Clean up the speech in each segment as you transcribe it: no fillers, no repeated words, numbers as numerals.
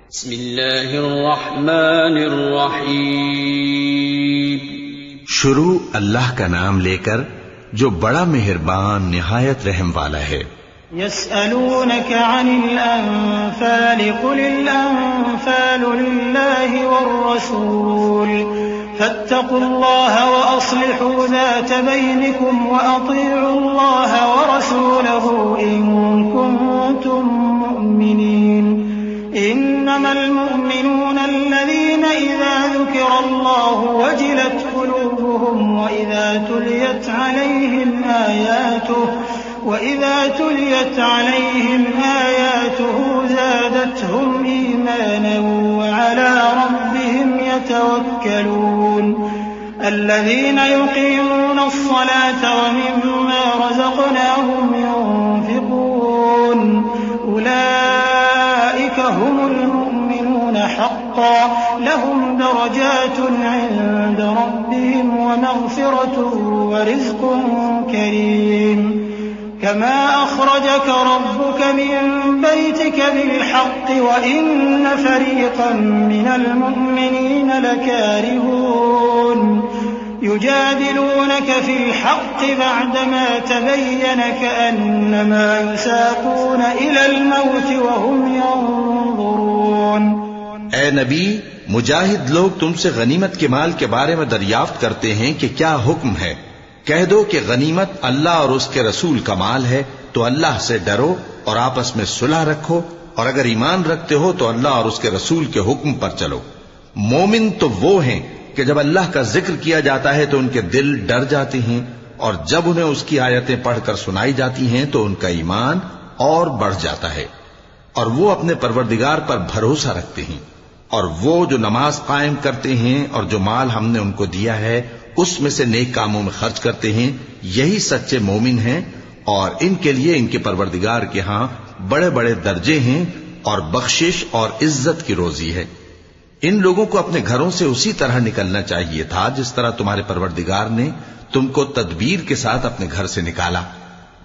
बिस्मिल्लाहिर्रहमानिर्रहीम। शुरू अल्लाह का नाम लेकर जो बड़ा मेहरबान निहायत रहम वाला है। यस्अलूनका अनिल अनफाल कुलिल अनफालु लिल्लाहि वर्रसूल फत्तकुल्लाह व अस्लिहू ज़ात बैनिकुम व अतीउल्लाह व रसूलहू इन कुंतुम मुमिनीन। इन्नमल मुमिनूना अल्लज़ीना इज़ा ज़ुकिरल्लाहु वजिलत क़ुलूबुहुम व इज़ा तुलियत अलैहिम आयातुहु ज़ादतहुम ईमाना व अला रब्बिहिम यतवक्कलून। الذين يقيمون الصلاة ومما رزقناهم ينفقون أولئك هم المؤمنون حقا لهم درجات عند ربهم ومغفرة ورزق كريم كما أخرجك ربك من بيتك بالحق وإن فريقا من المؤمنين لكارهون يجادلونك في الحق بعدما تبين كأنما يساقون إلى الموت وهم ينظرون। ए नबी, मुजाहिद लोग तुमसे गनीमत के माल के बारे में दरियाफ्त करते हैं कि क्या हुक्म है। कह दो कि गनीमत अल्लाह और उसके रसूल का माल है, तो अल्लाह से डरो और आपस में सुलह रखो, और अगर ईमान रखते हो तो अल्लाह और उसके रसूल के हुक्म पर चलो। मोमिन तो वो हैं कि जब अल्लाह का जिक्र किया जाता है तो उनके दिल डर जाते हैं, और जब उन्हें उसकी आयतें पढ़कर सुनाई जाती हैं तो उनका ईमान और बढ़ जाता है, और वो अपने परवरदिगार पर भरोसा रखते हैं, और वो जो नमाज कायम करते हैं और जो माल हमने उनको दिया है उसमें से नेक कामों में खर्च करते हैं, यही सच्चे मोमिन हैं, और इनके लिए इनके परवरदिगार के हां बड़े बड़े दर्जे हैं और बख्शिश और इज्जत की रोजी है। इन लोगों को अपने घरों से उसी तरह निकलना चाहिए था जिस तरह तुम्हारे परवरदिगार ने तुमको तदबीर के साथ अपने घर से निकाला।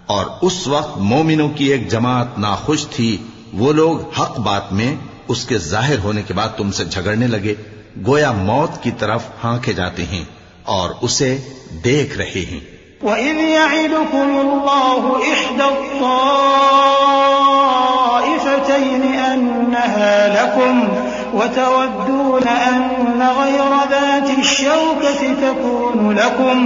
और उस वक्त मोमिनों की एक जमात नाखुश थी, वो लोग हक बात में उसके जाहिर होने के बाद तुमसे झगड़ने लगे, गोया मौत की तरफ हांके जाते हैं और उसे देख रहे हैं। वइज़ यइदुकुमुल्लाहु इह्दा त्ताइफ़तैनि अन्नहा लकुम वतवद्दून अन्न गयरा ज़ाति श्शौकति तकूनु लकुम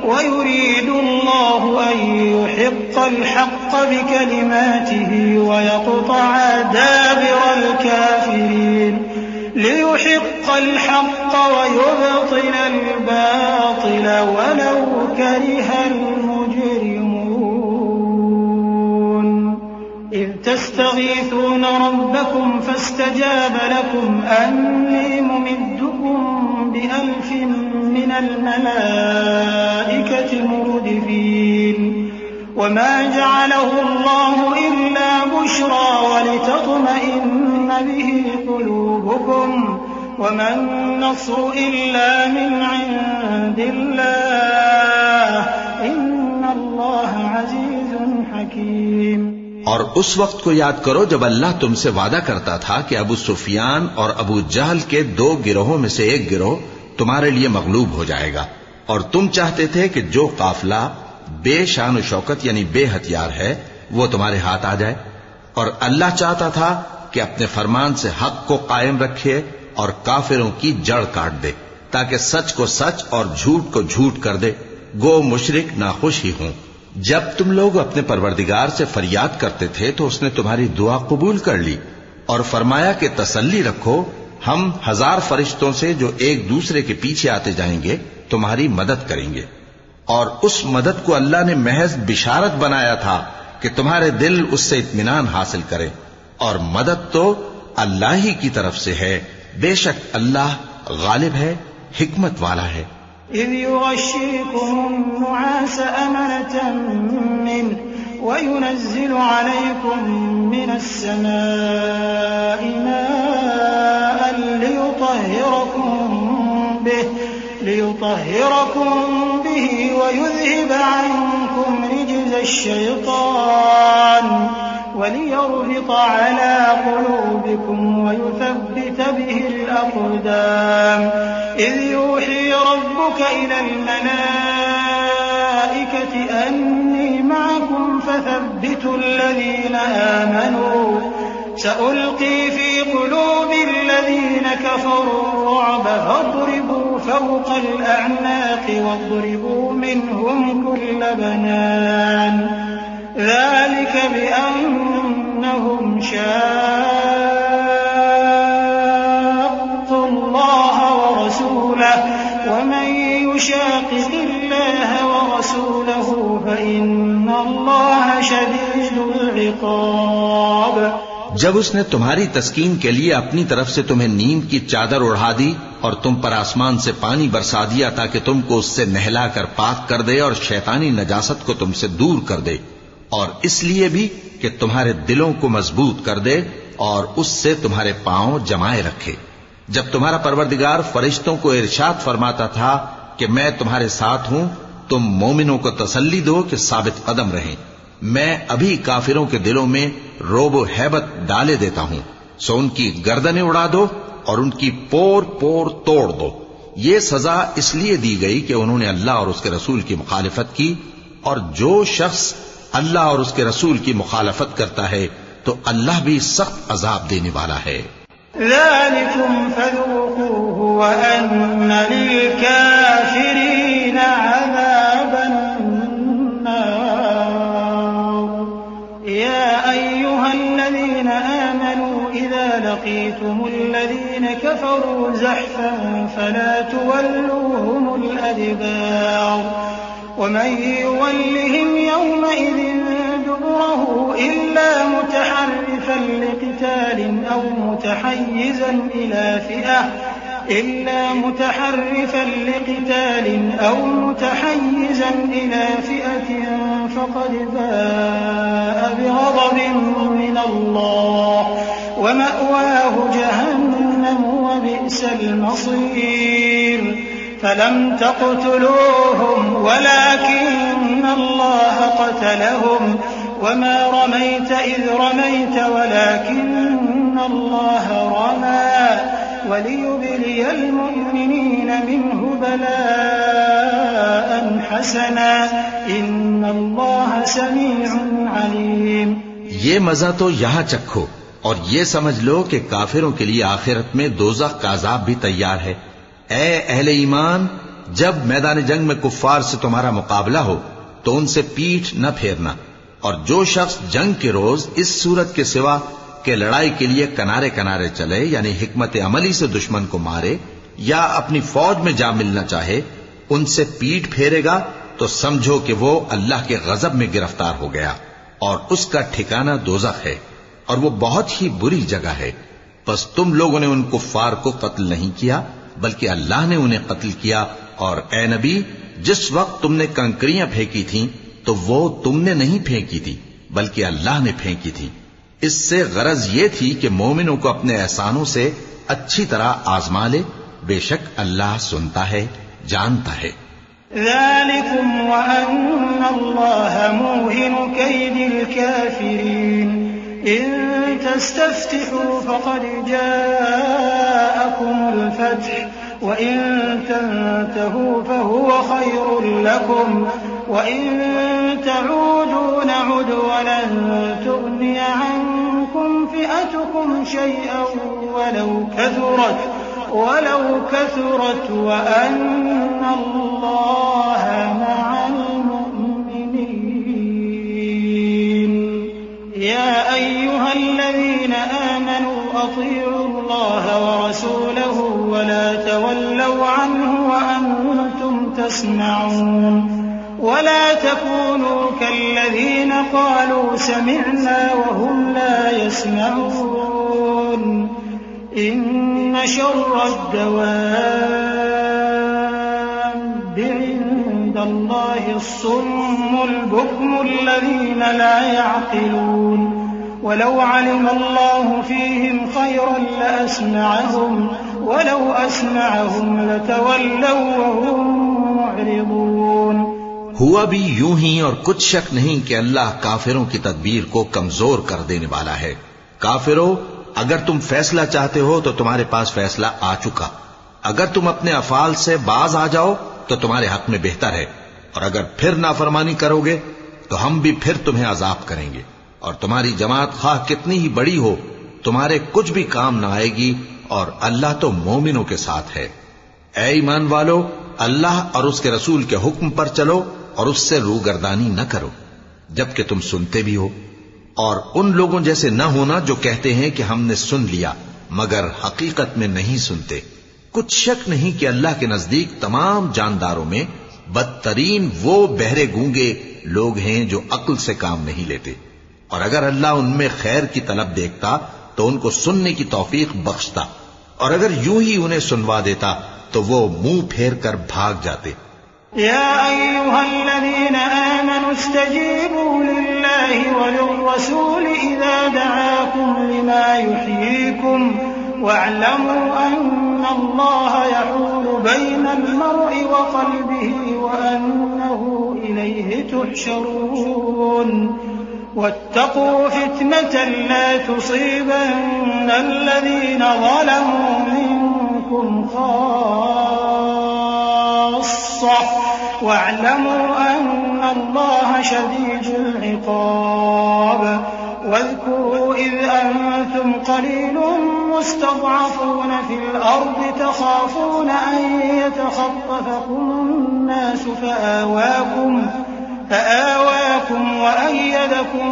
वयुरीदुल्लाहु अन युहिक़्क़ल हक़्क़ बिकलिमातिही वयक़्तअ दाबिरल काफ़िरीन लियुहिक़्क़ الحق ويبطل الباطل ولو كره المجرمون إذ تستغيثون ربكم فاستجاب لكم أني ممدكم بألف من الملائكة مردفين وما جعله الله إلا بشرى ولتطمئن به قلوبكم وما النصر إلا من عند الله إن الله عزيز حكيم। और उस वक्त को याद करो जब अल्लाह तुमसे वादा करता था कि अबू सुफियान और अबू जहल के दो गिरोहों में से एक गिरोह तुम्हारे लिए मगलूब हो जाएगा, और तुम चाहते थे कि जो काफिला बेशान शौकत यानी बेहथियार है वो तुम्हारे हाथ आ जाए, और अल्लाह चाहता था कि अपने फरमान से हक को कायम रखे और काफिरों की जड़ काट दे, ताकि सच को सच और झूठ को झूठ कर दे, गो मुशरिक नाखुश ही हों। जब तुम लोग अपने परवरदिगार से फरियाद करते थे तो उसने तुम्हारी दुआ कबूल कर ली और फरमाया कि तसल्ली रखो, हम 1000 फरिश्तों से जो एक दूसरे के पीछे आते जाएंगे तुम्हारी मदद करेंगे। और उस मदद को अल्लाह ने महज बिशारत बनाया था कि तुम्हारे दिल उससे इत्मीनान हासिल करें, और मदद तो अल्लाह ही की तरफ से है, बेशक अल्लाह गालिब है, हिकमत वाला है। إذ يغشيكم النعاس أمنة منه وينزل عليكم من السماء ماء ليطهركم به ويذهب عنكم رجز الشيطان وَلِيَرْبِطَ عَلَىٰ قُلُوبِكُمْ وَيُثَبِّتَ بِهِ الْأَقْدَامَ إِذْ يُوحِي رَبُّكَ إِلَى الْمَلَائِكَةِ أَنِّي مَعَكُمْ فَثَبِّتُوا الَّذِينَ آمَنُوا سَأُلْقِي فِي قُلُوبِ الَّذِينَ كَفَرُوا الرُّعْبَ فاضربوا فَوْقَ الْأَعْنَاقِ وَاضْرِبُوا مِنْهُمْ كُلَّ بَنَانٍ ذَلِكَ بِأَنَّهُمْ شَاقُّوا اللَّهَ وَرَسُولَهُ وَمَن يُشَاقِقِ اللَّهَ وَرَسُولَهُ فَإِنَّ اللَّهَ شَدِيدُ الْعِقَابِ। जब उसने तुम्हारी तस्कीन के लिए अपनी तरफ से तुम्हें नींद की चादर ओढ़ा दी और तुम पर आसमान से पानी बरसा दिया ताकि तुमको उससे नहलाकर पाक कर दे और शैतानी नजासत को तुमसे दूर कर दे, और इसलिए भी कि तुम्हारे दिलों को मजबूत कर दे और उससे तुम्हारे पांव जमाए रखे। जब तुम्हारा परवरदिगार फरिश्तों को इरशाद फरमाता था कि मैं तुम्हारे साथ हूं, तुम मोमिनों को तसल्ली दो कि साबित कदम रहें। मैं अभी काफिरों के दिलों में रोबो हैबत डाले देता हूं, सो उनकी गर्दनें उड़ा दो और उनकी पोर पोर तोड़ दो। ये सजा इसलिए दी गई कि उन्होंने अल्लाह और उसके रसूल की मुखालिफत की, और जो शख्स अल्लाह और उसके रसूल की मुखालफत करता है तो अल्लाह भी सख्त अजाब देने वाला है। ذَلِكُمْ فَذُوقُوهُ وَأَنَّ لِلْكَافِرِينَ عَذَابَ النَّارِ يَا أَيُّهَا الَّذِينَ آمَنُوا إِذَا لَقِيتُمُ الَّذِينَ كَفَرُوا زَحْفًا فَلَا تُوَلُّوهُمُ الْأَدْبَارَ وَمَن يُوَلِّهِمْ يَوْمَئِذٍ دُبُرَهُ إِلَّا مُتَحَرِّفًا لِقِتَالٍ أَوْ مُتَحَيِّزًا إِلَىٰ فِئَةٍ فَقَدْ بَاءَ بِغَضَبٍ مِّنَ اللَّهِ وَمَأْوَاهُ جَهَنَّمُ وَبِئْسَ الْمَصِيرُ فَلَمْ تَقْتُلُوهُمْ وَلَٰكِنَّ اللَّهَ قَتَلَهُمْ وَمَا رَمَيْتَ إِذْ رَمَيْتَ وَلَٰكِنَّ اللَّهَ رَمَىٰ وَلِيُبْلِيَ الْمُؤْمِنِينَ مِنْهُ بَلَاءً حَسَنًا إِنَّ اللَّهَ سَمِيعٌ عَلِيمٌ। ये मजा तो यहां चखो और ये समझ लो कि काफिरों के लिए आखिरत में दोज़ख का अज़ाब भी तैयार है। ऐ अहले ईमान, जब मैदान जंग में कुफ्फार से तुम्हारा मुकाबला हो तो उनसे पीठ न फेरना, और जो शख्स जंग के रोज इस सूरत के सिवा के लड़ाई के लिए किनारे किनारे चले, यानी हिकमत अमली से दुश्मन को मारे या अपनी फौज में जा मिलना चाहे, उनसे पीठ फेरेगा तो समझो कि वो अल्लाह के गजब में गिरफ्तार हो गया और उसका ठिकाना दोज़ख है, और वो बहुत ही बुरी जगह है। बस तुम लोगों ने उन कुफ्फार को कत्ल नहीं किया, बल्कि अल्लाह ने उन्हें कत्ल किया। और ए नबी, जिस वक्त तुमने कंकरियां फेंकी थीं तो वो तुमने नहीं फेंकी थी, बल्कि अल्लाह ने फेंकी थी। इससे गरज ये थी कि मोमिनों को अपने एहसानों से अच्छी तरह आजमा ले। बेशक अल्लाह सुनता है, जानता है। ذَلِكُمْ وَأَنَّ اللَّهَ مُوهِنُ كَيْدِ الْكَافِرِينَ إِن تَسْتَفْتِحُوا فَقَدْ جَاءَكُمُ الْفَتْحُ وَإِن تَنْتَهُوا فَهُوَ خَيْرٌ لَكُمْ وَإِن تَعُودُوا نَعُدْ وَلَن تُغْنِيَ عَنكُمْ فِئَتُكُمْ شَيْئًا وَلَوْ كَثُرَتْ وَأَنَّ اللَّهَ مَعَ الْمُؤْمِنِينَ يَا أَيُّهَا الَّذِينَ آمَنُوا أَطِيعُوا اللَّهَ وَرَسُولَهُ وَلَا تَوَلَّوْا عَنْهُ وَأَنتُمْ تَسْمَعُونَ وَلَا تَكُونُوا كَالَّذِينَ قَالُوا سَمِعْنَا وَهُمْ لَا يَسْمَعُونَ إِنَّ شَرَّ الدَّوَابِّ عِندَ اللَّهِ الصُّمُّ الْبُكْمُ الَّذِينَ لَا يَعْقِلُونَ وَلَوْ عَلِمَ اللَّهُ فِيهِمْ خَيْرًا لَأَسْمَعَهُمْ وَلَوْ أَسْمَعَهُمْ لَتَوَلَّوْا وَهُمْ مُعْرِضُونَ हुआ भी यूं ही, और कुछ शक नहीं कि अल्लाह काफिरों की तदबीर को कमजोर कर देने वाला है। काफिरों, अगर तुम फैसला चाहते हो तो तुम्हारे पास फैसला आ चुका। अगर तुम अपने अफाल से बाज आ जाओ तो तुम्हारे हक में बेहतर है, और अगर फिर नाफरमानी करोगे तो हम भी फिर तुम्हें अजाब करेंगे, और तुम्हारी जमात खाह कितनी ही बड़ी हो तुम्हारे कुछ भी काम न आएगी, और अल्लाह तो मोमिनों के साथ है। ऐ ईमान वालो, अल्लाह और उसके रसूल के हुक्म पर चलो और उससे रूगर्दानी न करो जबकि तुम सुनते भी हो, और उन लोगों जैसे न होना जो कहते हैं कि हमने सुन लिया मगर हकीकत में नहीं सुनते। कुछ शक नहीं कि अल्लाह के नजदीक तमाम जानदारों में बदतरीन वो बहरे गूंगे लोग हैं जो अक्ल से काम नहीं लेते, और अगर अल्लाह उनमें खैर की तलब देखता तो उनको सुनने की तौफीक बख्शता, और अगर यूं ही उन्हें सुनवा देता तो वो मुंह फेर कर भाग जाते। या अय्युहल्लज़ीना आमनू इस्तजीबू लिल्लाहि वलिर्रसूल इज़ा दआकुम लिमा युहयीकुम वअलमू अन्नल्लाहा यहूलु बैनल मर्इ व क़ल्बिही व अन्नहु इलैहि तुहशरून वत्तक़ू फितनतन ला तुसीबन्न अल्लज़ीना ज़लमू मिनकुम वाअलमू अन्नल्लाहा शदीदुल इक़ाब वाज़कुरू इज़ अंतुम क़लीलुन मुस्तज़अफ़ून फ़िल अर्ज़ि तख़ाफ़ून अन यतख़त्तफ़कुमुन नास فآواكم وأيدكم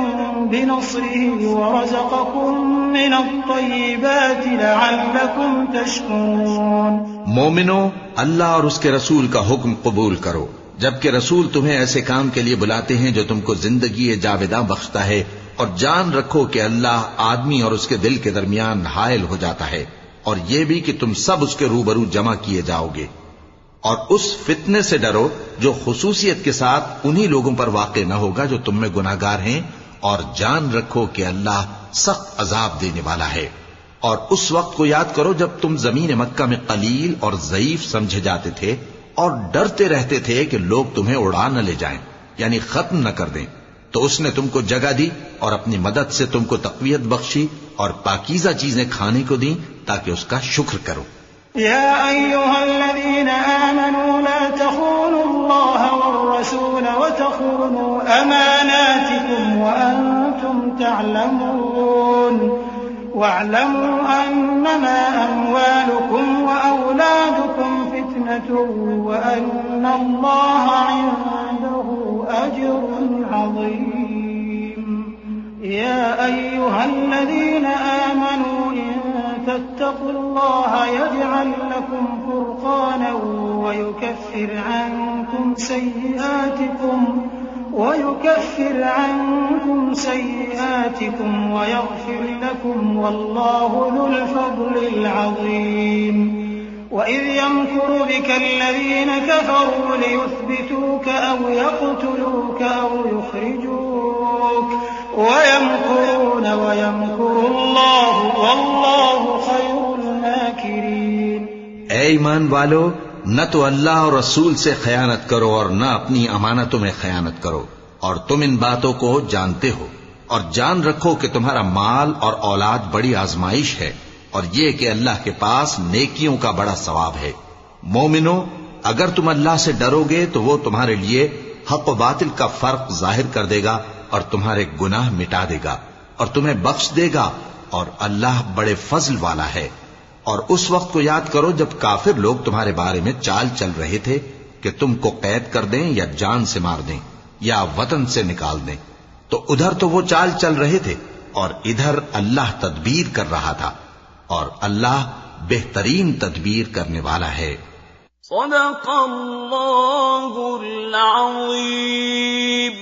بنصره ورزقكم من الطيبات لعلكم تشكرون। मोमिनो, अल्लाह और उसके रसूल का हुक्म कबूल करो जबकि रसूल तुम्हें ऐसे काम के लिए बुलाते हैं जो तुमको जिंदगी जावेदा बख्शता है, और जान रखो कि अल्लाह आदमी और उसके दिल के दरमियान हायल हो जाता है, और यह भी कि तुम सब उसके रूबरू जमा किए जाओगे। और उस फितने से डरो जो खुसूसियत के साथ उन्हीं लोगों पर वाक़े न होगा जो तुम में गुनाहगार हैं, और जान रखो कि अल्लाह सख्त अजाब देने वाला है। और उस वक्त को याद करो जब तुम जमीन मक्का में कलील और ज़ईफ समझे जाते थे और डरते रहते थे कि लोग तुम्हें उड़ा न ले जाएं, यानी खत्म न कर दें। तो उसने तुमको जगह दी और अपनी मदद से तुमको तक़वियत बख्शी और पाकीज़ा चीजें खाने को दी ताकि उसका शुक्र करो। या अय्युहल्लज़ीना आमनू ला तख़ूनुल्लाह वर्रसूल वतख़ूनू अमानातिकुम व अंतुम तअलमून वअलमू अन्नमा अम्वालुकुम व औलादुकुम फितनतुन व अन्नल्लाहा इंदहु अज्रुन अज़ीम। या अय्युहल्लज़ीना आमनू तत्तक़ुल्लाहा यजअल लकुम फ़ुरक़ानन वयुकफ्फिर अन्कुम सय्यिआतिकुम वयग़फिर लकुम वल्लाहु ज़ुल फ़ज़्लिल अज़ीम। वइज़ यमकुरु बिका अल्लज़ीना कफ़रू लियुथ्बितूक अव यक़्तुलूक अव युख़्रिजूक वयमकुरून वयमकुरुल्लाहु वल्लाहु खैरुल माकिरीन। ऐ ईमान वालो, न तो अल्लाह और रसूल से खयानत करो और न अपनी अमानतों में खयानत करो, और तुम इन बातों को जानते हो। और जान रखो कि तुम्हारा माल और औलाद बड़ी आजमाइश है, और ये कि अल्लाह के पास नेकियों का बड़ा सवाब है। मोमिनो, अगर तुम अल्लाह से डरोगे तो वो तुम्हारे लिए हक व बातिल का फर्क जाहिर कर देगा और तुम्हारे गुनाह मिटा देगा और तुम्हें बख्श देगा, और अल्लाह बड़े फजल वाला है। और उस वक्त को याद करो जब काफिर लोग तुम्हारे बारे में चाल चल रहे थे कि तुमको कैद कर दें या जान से मार दें या वतन से निकाल दें। तो उधर तो वो चाल चल रहे थे और इधर अल्लाह तदबीर कर रहा था, और अल्लाह बेहतरीन तदबीर करने वाला है। सदक़ल्लाहुल अज़ीम।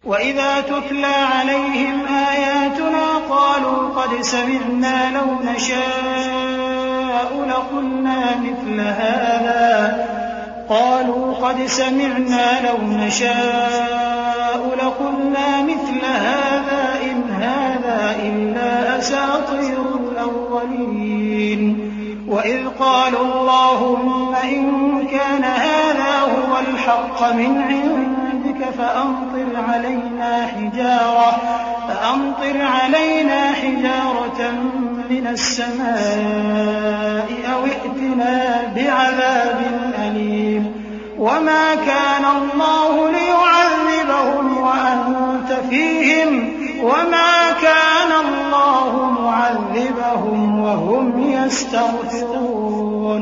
वइज़ा तुतला अलैहिम आयातुना क़ालू क़द समिअना लौ नशाअु लक़ुल्ना मिस्ल हाज़ा क़ालू क़द समिअना लौ नशाअु लक़ुल्ना मिस्ल हाज़ा इन हाज़ा इल्ला असातीरुल अव्वलीन وإذ قالوا اللهم إن كان هذا هو الحق من عندك فأمطر علينا حجارة من السماء أو ائتنا بعذاب أليم وما كان الله ليعذبهم وأنت فيهم وما كان الله معذبهم وهم يستغفرون।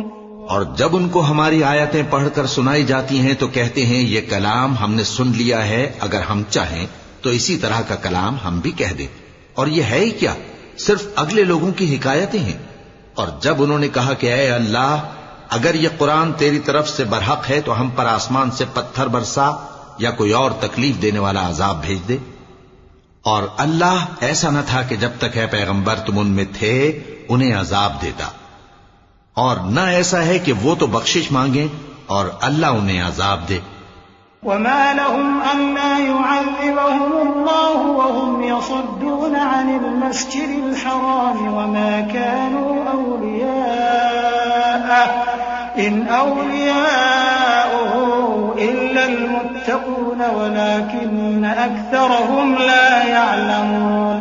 और जब उनको हमारी आयतें पढ़कर सुनाई जाती हैं तो कहते हैं ये कलाम हमने सुन लिया है, अगर हम चाहें तो इसी तरह का कलाम हम भी कह दें। और ये है ही क्या, सिर्फ अगले लोगों की हिकायतें हैं। और जब उन्होंने कहा कि ऐ अल्लाह, अगर ये कुरान तेरी तरफ से बरहक है तो हम पर आसमान से पत्थर बरसा या कोई और तकलीफ देने वाला अजाब भेज दे। और अल्लाह ऐसा न था कि जब तक है पैगंबर तुम उनमें थे उन्हें अजाब देता, और न ऐसा है कि वो तो बख्शिश मांगे और अल्लाह उन्हें अजाब दे। वमा लहुम अल्ला युअज़्ज़िबहुम अल्लाहु वहुम यसुद्दून अनिल मस्जिदिल हराम वमा कानू औलियाअह इन औलियाउहु इल्लल मुत्तक़ून वलाकिन्न अक्सरहुम ला यअलमून।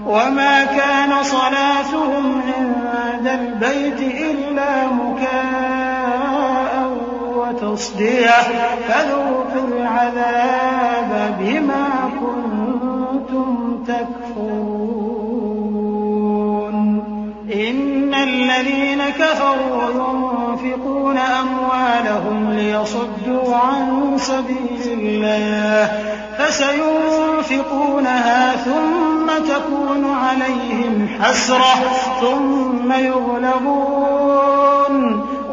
वमा कान सलातुहुम इंदल बैति इल्ला मुकाअन वतस्दिया फज़ूक़ुल अज़ाब बिमा कुन्तुम तकफुरून। इन्नल लज़ीन कफ़रू युनफ़िक़ून अम्वालहुम लियसुद्दू अन सबीलिल्लाह फसयुनफ़िक़ूनहा थुम्म तकून अलैहिम हस्रह थुम्म युग़लबून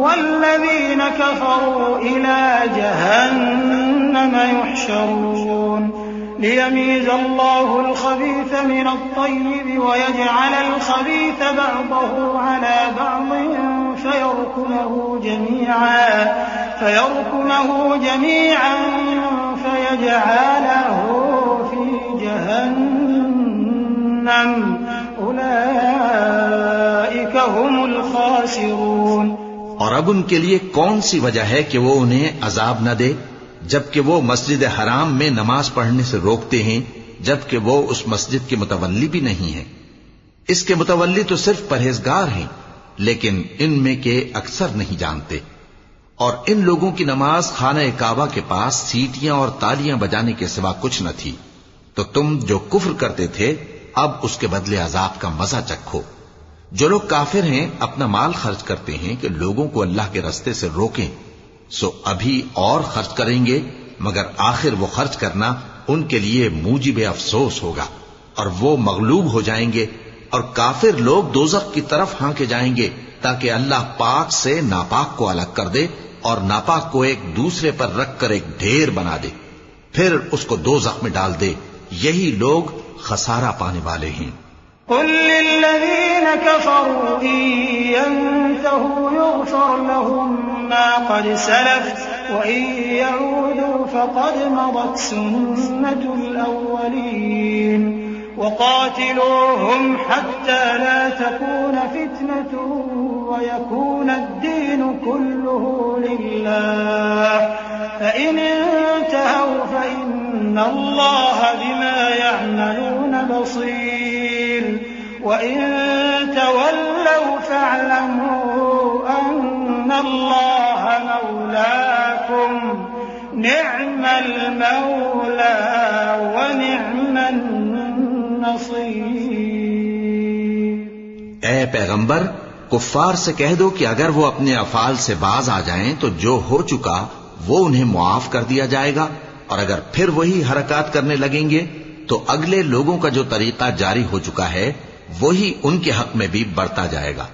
वल्लज़ीन कफ़रू इला जहन्नम युहशरून। लियमीज़ अल्लाहु अल-ख़बीथ मिन अत-तय्यिब वयजअल अल-ख़बीथ बअदहु अला बअदिन फयरकुमहु जमीअन फयजअलहु फी जहन्नम उलाइका हुमुल ख़ासिरून। और अब उनके लिए कौन सी वजह है कि वो उन्हें अजाब न दे, जबकि वो मस्जिद हराम में नमाज पढ़ने से रोकते हैं, जबकि वो उस मस्जिद के मुतवल्ली भी नहीं है। इसके मुतवल्ली तो सिर्फ परहेजगार हैं, लेकिन इनमें के अक्सर नहीं जानते। और इन लोगों की नमाज खाना काबा के पास सीटियां और तालियां बजाने के सिवा कुछ न थी। तो तुम जो कुफ्र करते थे अब उसके बदले अजाब का मजा चखो। जो लोग काफिर हैं अपना माल खर्च करते हैं कि लोगों को अल्लाह के रास्ते से रोकें, सो अभी और खर्च करेंगे, मगर आखिर वो खर्च करना उनके लिए मूजिब अफसोस होगा और वो मगलूब हो जाएंगे। और काफिर लोग दोज़ख की तरफ हांके जाएंगे ताकि अल्लाह पाक से नापाक को अलग कर दे और नापाक को एक दूसरे पर रखकर एक ढेर बना दे, फिर उसको दोज़ख में डाल दे। यही लोग खसारा पाने वाले हैं। कुल लिल्लज़ीन कफ़रू इन यंतहू युग़फ़र लहुम मा क़द सलफ़ व इन यऊदू फ़क़द मदत सुन्नतुल अव्वलीन वक़ातिलूहुम हत्ता ला तकून फ़ित्नतुन वयकून अद्दीन कुल्लुहु लिल्लाह फ़इन इंतहौ फ़इन्नल्लाह बिमा यअमलून बसीर वइन तवल्लौ फ़अलमू अन्नल्लाह मौलाकुम निअमल मौला व निअमन नसीर। ऐ पैगंबर, कुफ्फार से कह दो कि अगर वो अपने अफाल से बाज आ जाएं तो जो हो चुका वो उन्हें मुआफ कर दिया जाएगा, और अगर फिर वही हरकत करने लगेंगे तो अगले लोगों का जो तरीका जारी हो चुका है वही उनके हक में भी बढ़ता जाएगा।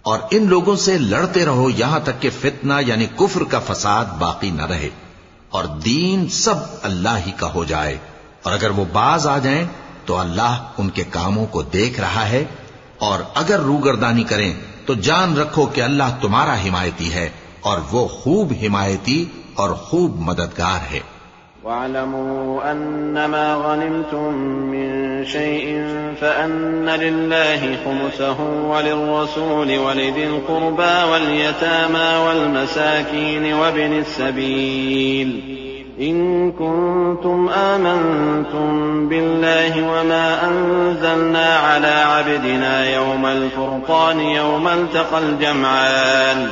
और इन लोगों से लड़ते रहो यहां तक कि फितना यानी कुफ्र का फसाद बाकी न रहे और दीन सब अल्लाह ही का हो जाए। और अगर वो बाज आ जाएं तो अल्लाह उनके कामों को देख रहा है, और अगर रूगर्दानी करें तो जान रखो कि अल्लाह तुम्हारा हिमायती है और वो खूब हिमायती और खूब मददगार है। واعلموا أنما غنمتم من شيء فأن لله خمسه وللرسول ولذي القربى واليتامى والمساكين وابن السبيل إن كنتم آمنتم بالله وما أنزلنا على عبدنا يوم الفرقان يوم التقى الجمعان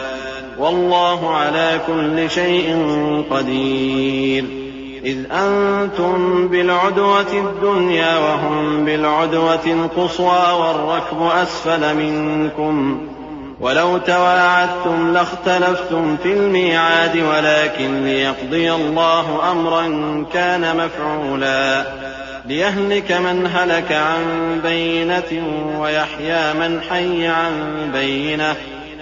والله على كل شيء قدير إذ أنتم بالعدوة الدنيا وهم بالعدوة القصوى والركب أسفل منكم ولو تواعدتم لاختلفتم في الميعاد ولكن ليقضي الله أمرا كان مفعولا ليهلك من هلك عن بينة ويحيى من حي عن بينة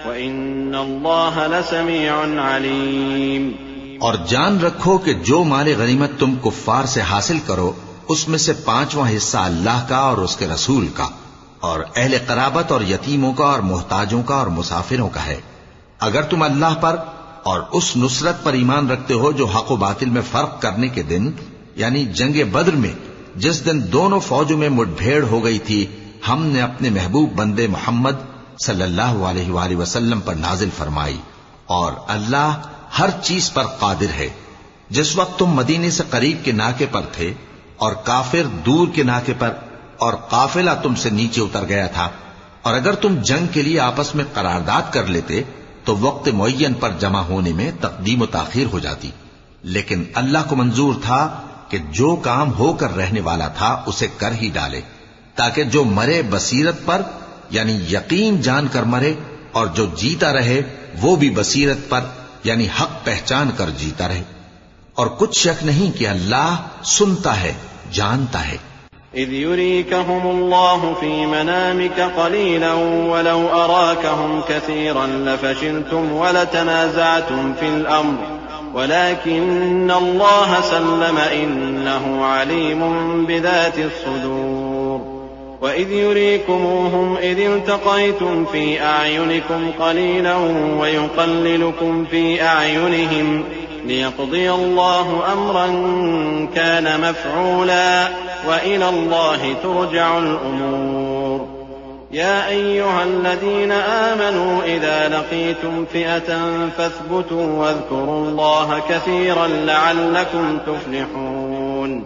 وإن الله لسميع عليم। और जान रखो कि जो माल गनीमत तुम कुफ्फार से हासिल करो उसमें से 5वां हिस्सा अल्लाह का और उसके रसूल का और अहले कराबत और यतीमों का और मोहताजों का और मुसाफिरों का है। अगर तुम अल्लाह पर और उस नुसरत पर ईमान रखते हो जो हक व बातिल में फर्क करने के दिन यानी जंगे बद्र में जिस दिन दोनों फौजों में मुठभेड़ हो गई थी, हमने अपने महबूब बंदे मोहम्मद सल्लल्लाहु अलैहि वसल्लम पर नाजिल फरमाई और अल्लाह हर चीज पर कादिर है। जिस वक्त तुम मदीने से करीब के नाके पर थे और काफिर दूर के नाके पर और काफिला तुमसे नीचे उतर गया था और अगर तुम जंग के लिए आपस में करारदाद कर लेते तो वक्त मुअय्यन पर जमा होने में तकदीम व ताखीर हो जाती, लेकिन अल्लाह को मंजूर था कि जो काम होकर रहने वाला था उसे कर ही डाले ताकि जो मरे बसीरत पर यानी यकीन जानकर मरे और जो जीता रहे वो भी बसीरत पर यानी हक पहचान कर जीता रहे। और कुछ शक नहीं कि अल्लाह सुनता है, जानता है। إذ يريكهم الله في منامك قليلا ولو أراكهم كثيرا لفشلتم ولتنازعتم في الأمر ولكن الله سلم إنه عليم بذات الصدور وإذ يريكموهم إذ التقيتم في أعينكم قليلا ويقللكم في أعينهم ليقضي الله أمرا كان مفعولا وإلى الله ترجع الأمور يا أيها الذين آمنوا إذا لقيتم فئة فاثبتوا واذكروا الله كثيرا لعلكم تفلحون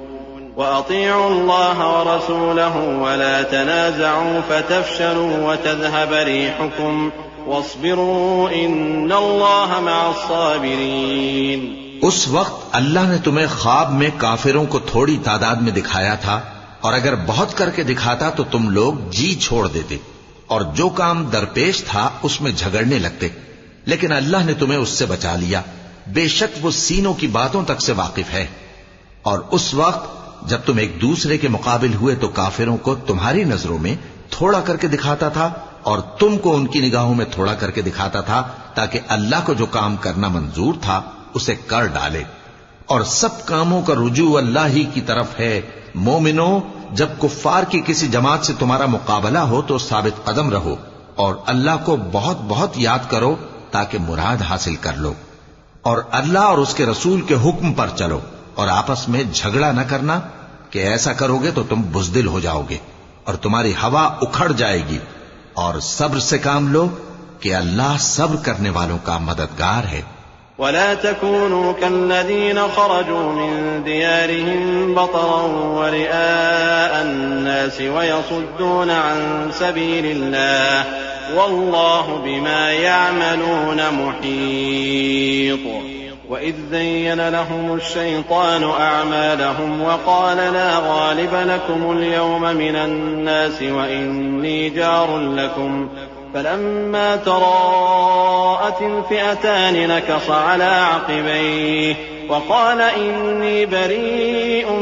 وأطيعوا الله ورسوله ولا تنازعوا فتفشلوا وتذهب ريحكم واصبروا إن الله مع الصابرين। उस वक्त अल्लाह ने तुम्हें ख्वाब में काफिरों को थोड़ी तादाद में दिखाया था और अगर बहुत करके दिखाता तो तुम लोग जी छोड़ देते और जो काम दरपेश था उसमें झगड़ने लगते, लेकिन अल्लाह ने तुम्हें उससे बचा लिया। बेशक वो सीनों की बातों तक से वाकिफ है। और उस वक्त जब तुम एक दूसरे के मुकाबिल हुए तो काफिरों को तुम्हारी नजरों में थोड़ा करके दिखाता था और तुमको उनकी निगाहों में थोड़ा करके दिखाता था ताकि अल्लाह को जो काम करना मंजूर था उसे कर डाले। और सब कामों का रुजू अल्लाह ही की तरफ है। मोमिनो, जब कुफ्फार की किसी जमात से तुम्हारा मुकाबला हो तो साबित कदम रहो और अल्लाह को बहुत बहुत याद करो ताकि मुराद हासिल कर लो। और अल्लाह और उसके रसूल के हुक्म पर चलो और आपस में झगड़ा न करना कि ऐसा करोगे तो तुम बुज़दिल हो जाओगे और तुम्हारी हवा उखड़ जाएगी। और सब्र से काम लो कि अल्लाह सब्र करने वालों का मददगार है। ولا تكونوا كالذين خرجوا من ديارهم بطرا ورئاء الناس ويصدون عن سبيل الله والله بما يعملون محيط وإذ زين لهم الشيطان أعمالهم وقال لا غالب لكم اليوم من الناس وإني جار لكم فلما تراءت الفئتان نكص على عقبيه وقال إني بريء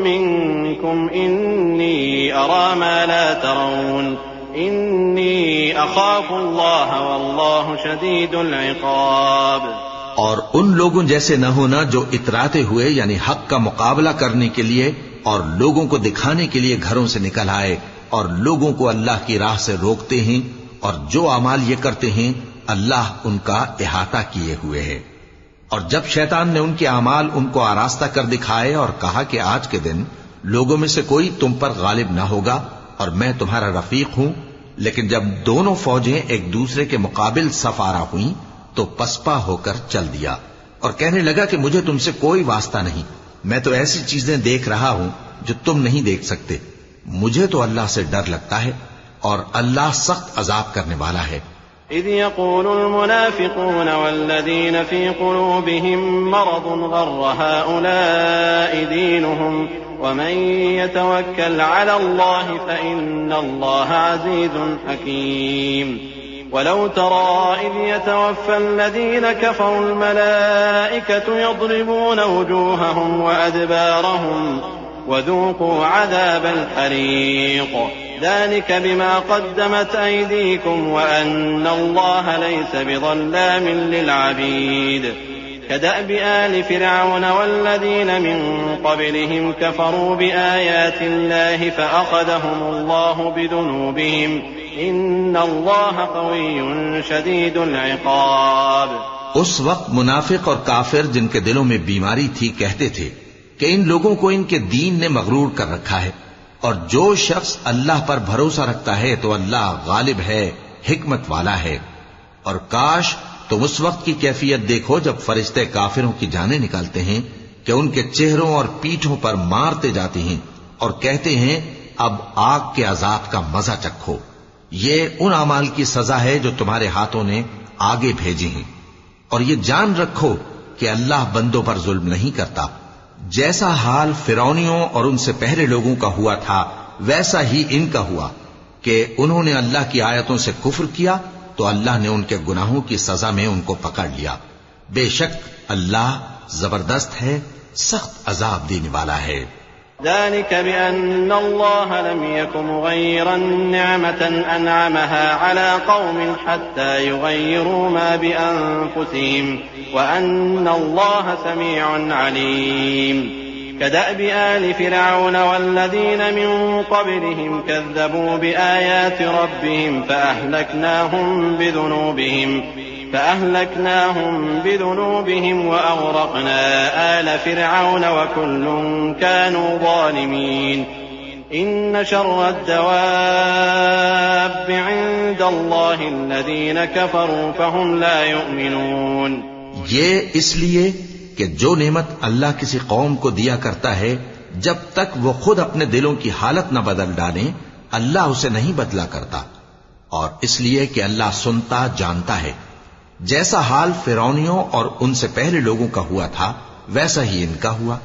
منكم إني أرى ما لا ترون إني أخاف الله والله شديد العقاب। और उन लोगों जैसे न होना जो इतराते हुए यानी हक का मुकाबला करने के लिए और लोगों को दिखाने के लिए घरों से निकल आए और लोगों को अल्लाह की राह से रोकते हैं और जो अमाल ये करते हैं अल्लाह उनका इहाता किए हुए है। और जब शैतान ने उनके अमाल उनको आरास्ता कर दिखाए और कहा कि आज के दिन लोगों में से कोई तुम पर गालिब ना होगा और मैं तुम्हारा रफीक हूं, लेकिन जब दोनों फौजें एक दूसरे के मुकाबिल सफारा हुई तो पसपा होकर चल दिया और कहने लगा कि मुझे तुमसे कोई वास्ता नहीं, मैं तो ऐसी चीजें देख रहा हूं जो तुम नहीं देख सकते। मुझे तो अल्लाह से डर लगता है और अल्लाह सख्त अजाब करने वाला है। इज़ यक़ूलुल मुनाफ़िक़ून वल्लज़ीन फ़ी क़ुलूबिहिम मरदुन ग़र्र हाउलाइ दीनुहुम वमन यतवक्कल अलल्लाहि फ़इन्नल्लाह अज़ीज़ुन हकीम। वलौ तरा इज़ यतवफ़्फ़ल्लज़ीन कफ़रुल मलाइकतु यضرबून वुजूहहुम वअदबारहुम वज़ूक़ू अज़ाबल हरीक़ ذلك بما قدمت أيديكم وأن الله ليس بظلام للعبيد كدأب آل فرعون والذين من قبلهم كفروا بآيات الله فأخذهم الله بذنوبهم إن الله قوي شديد العقاب। उस वक्त मुनाफिक और काफिर जिनके दिलों में बीमारी थी कहते थे कि इन लोगों को इनके दीन ने मगरूर कर रखा है और जो शख्स अल्लाह पर भरोसा रखता है तो अल्लाह गालिब है, हिकमत वाला है। और काश तुम उस वक्त की कैफियत देखो जब फरिश्ते काफिरों की जानें निकालते हैं कि उनके चेहरों और पीठों पर मारते जाते हैं और कहते हैं अब आग के अजाब का मजा चखो। ये उन अमाल की सजा है जो तुम्हारे हाथों ने आगे भेजी हैं। और ये जान रखो कि अल्लाह बंदों पर जुल्म नहीं करता। जैसा हाल फिरौनियों और उनसे पहले लोगों का हुआ था वैसा ही इनका हुआ कि उन्होंने अल्लाह की आयतों से कुफ्र किया तो अल्लाह ने उनके गुनाहों की सजा में उनको पकड़ लिया। बेशक अल्लाह जबरदस्त है, सख्त अजाब देने वाला है। ذلك بأن الله لم يك مغيرا نعمة أنعمها على قوم حتى يغيروا ما بأنفسهم وأن الله سميع عليم كدأب آل فرعون والذين من قبلهم كذبوا بآيات ربهم فأهلكناهم بذنوبهم وأغرقنا آل فرعون وكل كانوا ظالمين إن شر الدواب عند الله الذين كفروا فهم لا يؤمنون। ये इसलिए कि जो नेमत अल्लाह किसी कौम को दिया करता है जब तक वो खुद अपने दिलों की हालत न बदल डाले अल्लाह उसे नहीं बदला करता, और इसलिए कि अल्लाह सुनता जानता है। जैसा हाल फिरौनियों और उनसे पहले लोगों का हुआ था वैसा ही इनका हुआ।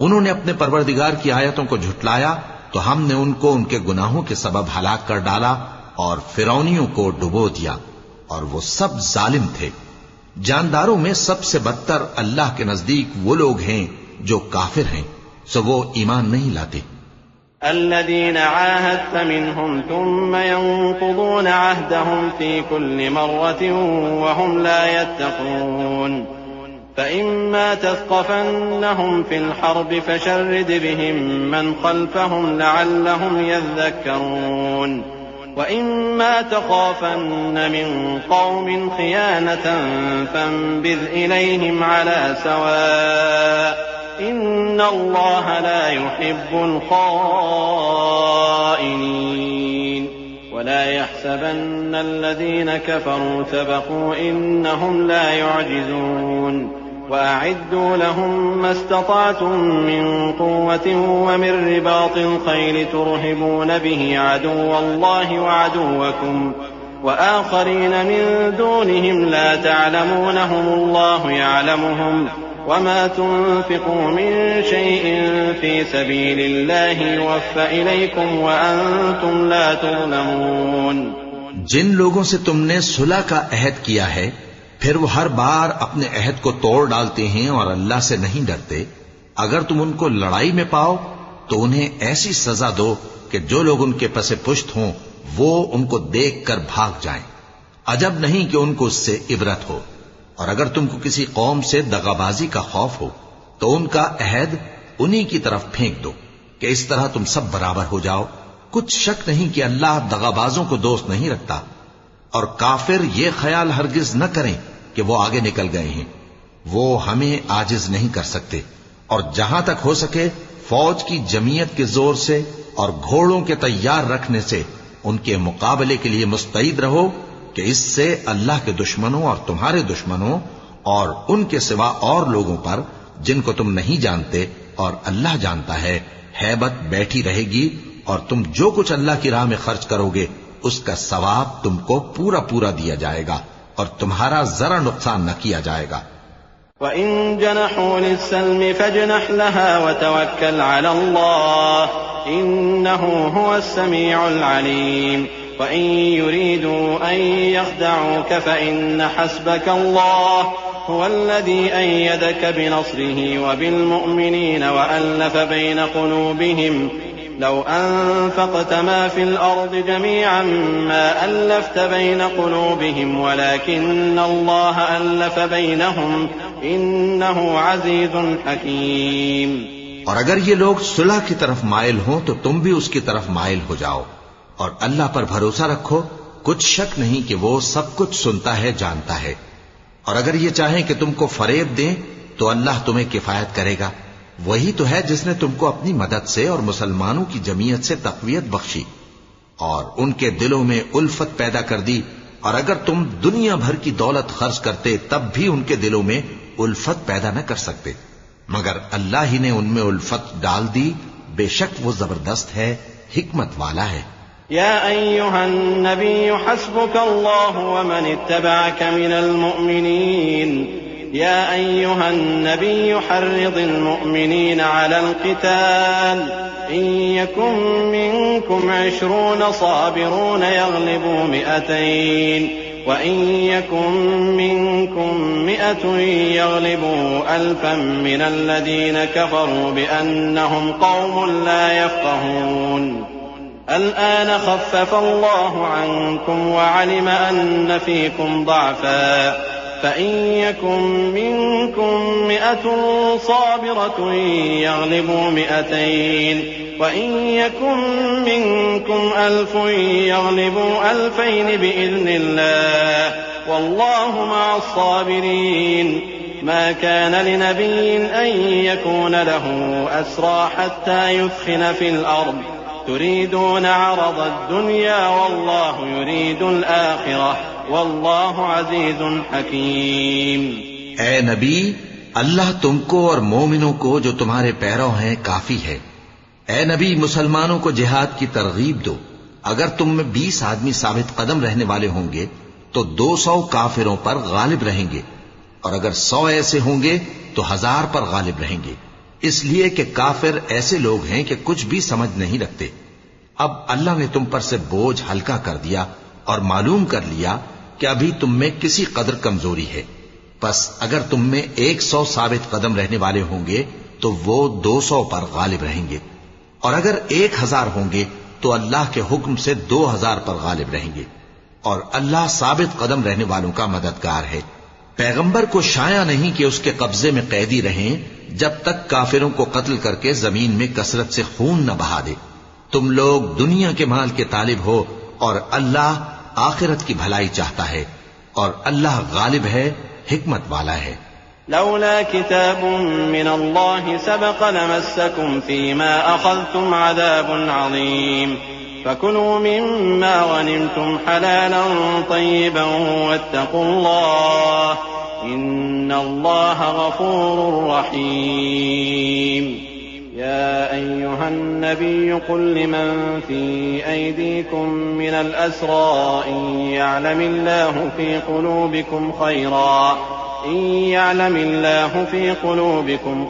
उन्होंने अपने परवरदिगार की आयतों को झुटलाया तो हमने उनको उनके गुनाहों के सबब हलाक कर डाला और फिरौनियों को डुबो दिया, और वो सब जालिम थे। जानदारों में सबसे बदतर अल्लाह के नजदीक वो लोग हैं जो काफिर हैं, सो वो ईमान नहीं लाते। الذين عاهدت منهم ثم ينقضون عهدهم في كل مرة وهم لا يتقون فإما تثقفنهم في الحرب فشرد بهم من خلفهم لعلهم يذكرون وإما تخافن من قوم خيانة فانبذ إليهم على سواء إن الله لا يحب الخائنين ولا يحسبن الذين كفروا سبقوا إنهم لا يعجزون وأعدوا لهم ما استطعتم من قوة ومن رباط الخيل ترهبون به عدو الله وعدوكم وآخرين من دونهم لا تعلمونهم الله يعلمهم وما تنفقوا من شيء في سبيل الله يوفى إليكم وأنتم لا تظلمون। जिन लोगों से तुमने सुलह का अहद किया है फिर वो हर बार अपने अहद को तोड़ डालते हैं और अल्लाह से नहीं डरते, अगर तुम उनको लड़ाई में पाओ तो उन्हें ऐसी सजा दो कि जो लोग उनके पसे पुश्त हों वो उनको देखकर भाग जाएं। अजब नहीं कि उनको उससे इबरत हो। और अगर तुमको किसी कौम से दगाबाजी का खौफ हो तो उनका अहद उन्हीं की तरफ फेंक दो कि इस तरह तुम सब बराबर हो जाओ। कुछ शक नहीं कि अल्लाह दगाबाजों को दोस्त नहीं रखता। और काफिर ये ख्याल हरगिज न करें कि वो आगे निकल गए हैं। वो हमें आजिज नहीं कर सकते। और जहां तक हो सके फौज की जमीयत के जोर से और घोड़ों के तैयार रखने से उनके मुकाबले के लिए मुस्तैद रहो कि इससे अल्लाह के दुश्मनों और तुम्हारे दुश्मनों और उनके सिवा और लोगों पर जिनको तुम नहीं जानते और अल्लाह जानता है, हैबत बैठी रहेगी और तुम जो कुछ अल्लाह की राह में खर्च करोगे उसका सवाब तुमको पूरा पूरा दिया जाएगा और तुम्हारा जरा नुकसान न किया जाएगा। वइन जनहू लिस्सल्मि फजनह लहा वतवक्कल अला अल्लाह इन्नहु हुवस समीउल अलीम वइन युरीदू अन यख्दऊक फइन्न हस्बक अल्लाह हुवल्लज़ी अय्यदक बिनस्रिही वबिलमुअ्मिनीन वअल्लफ़ बैन क़ुलूबिहिम लौ अनफ़क़त मा फ़िल अर्ज़ि जमीअन मा अल्लफ़्त बैन क़ुलूबिहिम वलाकिन्न अल्लाह अल्लफ़ बैनहुम इन्नहु अज़ीज़ुन हकीम। और अगर ये लोग सुलह की तरफ माइल हों तो तुम भी उसकी तरफ माइल हो जाओ और अल्लाह पर भरोसा रखो, कुछ शक नहीं कि वो सब कुछ सुनता है, जानता है। और अगर ये चाहें कि तुमको फरेब दें तो अल्लाह तुम्हें किफायत करेगा। वही तो है जिसने तुमको अपनी मदद से और मुसलमानों की जमीयत से तक़वियत बख्शी और उनके दिलों में उल्फत पैदा कर दी। और अगर तुम दुनिया भर की दौलत खर्च करते तब भी उनके दिलों में उल्फत पैदा न कर सकते, मगर अल्लाह ही ने उनमें उल्फत डाल दी। बेशक वो जबरदस्त है, हिकमत वाला है। या अय्युहन नबिय्यु हस्बुकल्लाहु व मन इत्तबअक मिनल मुअ्मिनीन या अय्युहन नबिय्यु हर्रिदिल मुअ्मिनीन अलल क़िताल इन यकुम मिनकुम 20 साबिरून यग़लिबू 100 व इन यकुम मिनकुम 100 यग़लिबू 1000 मिनल लज़ीन कफ़रू बिअन्नहुम क़ौमुन ला यफ़क़हून الآن خفف الله عنكم وعلم أن فيكم ضعفا فإن يكن منكم 100 صابرة يغلبوا 200 وإن يكن منكم 1000 يغلبوا 2000 بإذن الله والله مع الصابرين ما كان لنبي أن يكون له أسرى حتى يثخن في الأرض تريدون عرض الدنيا والله يريد الآخرة والله عزيز حكيم। ए नबी, अल्लाह तुमको और मोमिनों को जो तुम्हारे पैरों हैं काफी है। ए नबी, मुसलमानों को जिहाद की तरगीब दो। अगर तुम में 20 आदमी साबित कदम रहने वाले होंगे तो 200 काफिरों पर गालिब रहेंगे और अगर 100 ऐसे होंगे तो 1000 पर गालिब रहेंगे, इसलिए कि काफिर ऐसे लोग हैं कि कुछ भी समझ नहीं रखते। अब अल्लाह ने तुम पर से बोझ हल्का कर दिया और मालूम कर लिया कि अभी तुम में किसी कदर कमजोरी है। बस अगर तुम में 100 साबित कदम रहने वाले होंगे तो वो 200 पर गालिब रहेंगे और अगर 1000 होंगे तो अल्लाह के हुक्म से 2000 पर गालिब रहेंगे और अल्लाह साबित कदम रहने वालों का मददगार है। पैगंबर को शाया नहीं कि उसके कब्जे में कैदी रहें जब तक काफिरों को कत्ल करके जमीन में कसरत से खून न बहा दे। तुम लोग दुनिया के माल के तालिब हो और अल्लाह आखिरत की भलाई चाहता है और अल्लाह गालिब है, हिकमत वाला है। लौला किताबुम मिनल्लाहि सबक़ लमस्सकुम फीमा अख़ज़्तुम अज़ाबुन अज़ीम फकुलू मिम्मा गनिमतुम हलालन तय्यिबन वत्तक़ुल्लाह इन्नल्लाह गफ़ूरुर रहीम। या अय्युहन नबिय्यु कुल लिमन फी अयदीकुम मिनल अस्रा इन यअलमिल्लाहु फी क़ुलूबिकुम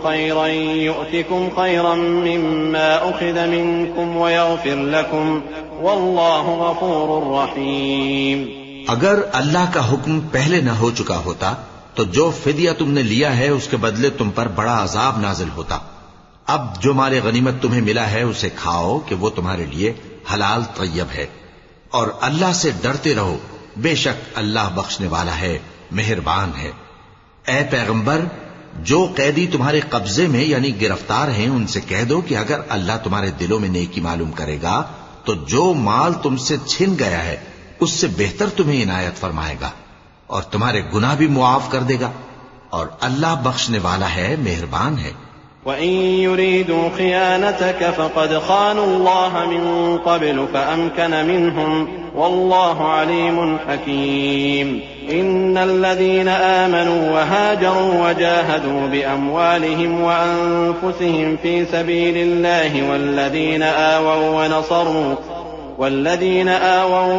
खैरन यु'तिकुम खैरन मिम्मा उख़िज़ मिनकुम वयग़फ़िर लकुम वल्लाहु गफ़ूरुर रहीम। अगर अल्लाह का हुक्म पहले न हो चुका होता तो जो फिदिया तुमने लिया है उसके बदले तुम पर बड़ा अजाब नाजिल होता। अब जो माले गनीमत तुम्हें मिला है उसे खाओ कि वो तुम्हारे लिए हलाल तय्यब है और अल्लाह से डरते रहो, बेशक अल्लाह बख्शने वाला है, मेहरबान है। ए पैगंबर, जो कैदी तुम्हारे कब्जे में यानी गिरफ्तार हैं उनसे कह दो कि अगर अल्लाह तुम्हारे दिलों में नेकी मालूम करेगा तो जो माल तुमसे छिन गया है उससे बेहतर तुम्हें इनायत फरमाएगा और तुम्हारे गुनाह भी मुआफ कर देगा और अल्लाह बख्शने वाला है, मेहरबान है। وإن يريدوا خيانتك فقد خانوا الله من قبل فأمكن منهم والله عليم حكيم إن الذين آمنوا وهاجروا وجاهدوا بأموالهم وأنفسهم في سبيل الله والذين آووا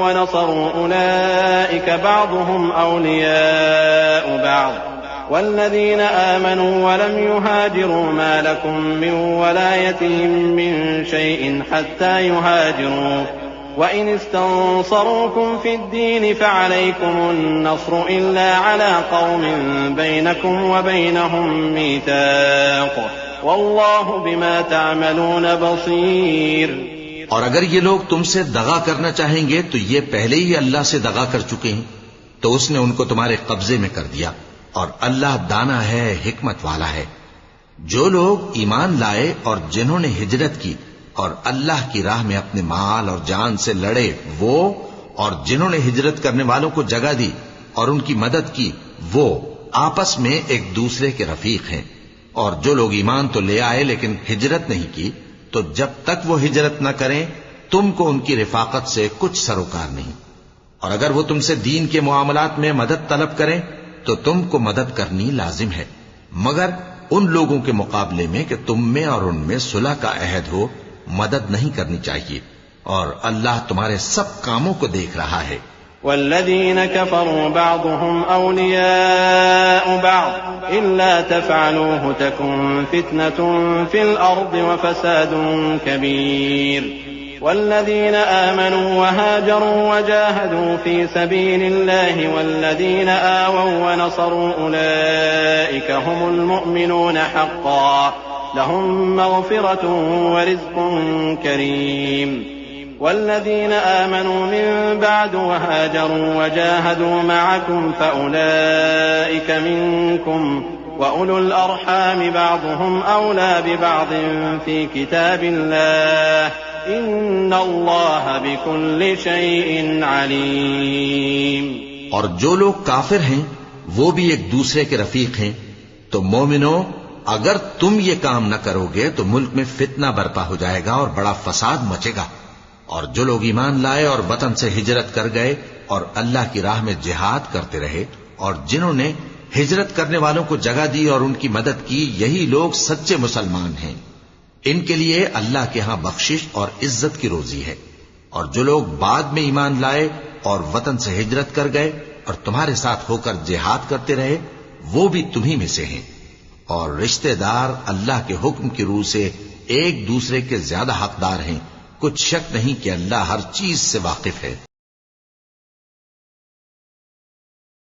ونصروا أولئك بعضهم أولياء بعض والذين آمنوا ولم يهاجروا ما لكم من ولايتهم من شيء حتى يهاجروا وإن استنصروكم في الدين فعليكم النصر إلا على قوم بينكم وبينهم ميثاق والله بما تعملون بصير। और अगर ये लोग तुमसे दगा करना चाहेंगे तो ये पहले ही अल्लाह से दगा कर चुके हैं, तो उसने उनको तुम्हारे कब्जे में कर दिया। और अल्लाह दाना है, हिकमत वाला है। जो लोग ईमान लाए और जिन्होंने हिजरत की और अल्लाह की राह में अपने माल और जान से लड़े, वो और जिन्होंने हिजरत करने वालों को जगह दी और उनकी मदद की, वो आपस में एक दूसरे के रफीक हैं। और जो लोग ईमान तो ले आए लेकिन हिजरत नहीं की, तो जब तक वो हिजरत न करें तुमको उनकी रिफाकत से कुछ सरोकार नहीं। और अगर वो तुमसे दीन के मुआमलात में मदद तलब करें तो तुमको मदद करनी लाजिम है, मगर उन लोगों के मुकाबले में कि तुम में और उनमें सुलह का अहद हो, मदद नहीं करनी चाहिए। और अल्लाह तुम्हारे सब कामों को देख रहा है। वल्लज़ीन कफ़रू बअदुहुम औलियाउ बअद इल्ला तफ़अलूहु तकुन फ़ित्नतुन फ़िल अर्दि व फ़सादुन कबीर। والذين آمنوا وهاجروا وجاهدوا في سبيل الله والذين آووا ونصروا أولئك هم المؤمنون حقا لهم مغفرة ورزق كريم والذين آمنوا من بعد وهاجروا وجاهدوا معكم فأولئك منكم وأولو الأرحام بعضهم أولى ببعض في كتاب الله إن الله بكل شيء عليم। और जो लोग काफिर हैं वो भी एक दूसरे के रफीक हैं। तो मोमिनो, अगर तुम ये काम न करोगे तो मुल्क में फितना बर्पा हो जाएगा और बड़ा फसाद मचेगा। और जो लोग ईमान लाए और वतन से हिजरत कर गए और अल्लाह की राह में जिहाद करते रहे और जिन्होंने हिजरत करने वालों को जगह दी और उनकी मदद की, यही लोग सच्चे मुसलमान हैं। इनके लिए अल्लाह के यहां बख्शिश और इज्जत की रोजी है। और जो लोग बाद में ईमान लाए और वतन से हिजरत कर गए और तुम्हारे साथ होकर जिहाद करते रहे, वो भी तुम्ही में से हैं। और रिश्तेदार अल्लाह के हुक्म की रूह से एक दूसरे के ज्यादा हकदार हैं। कुछ शक नहीं कि अल्लाह हर चीज से वाकिफ है।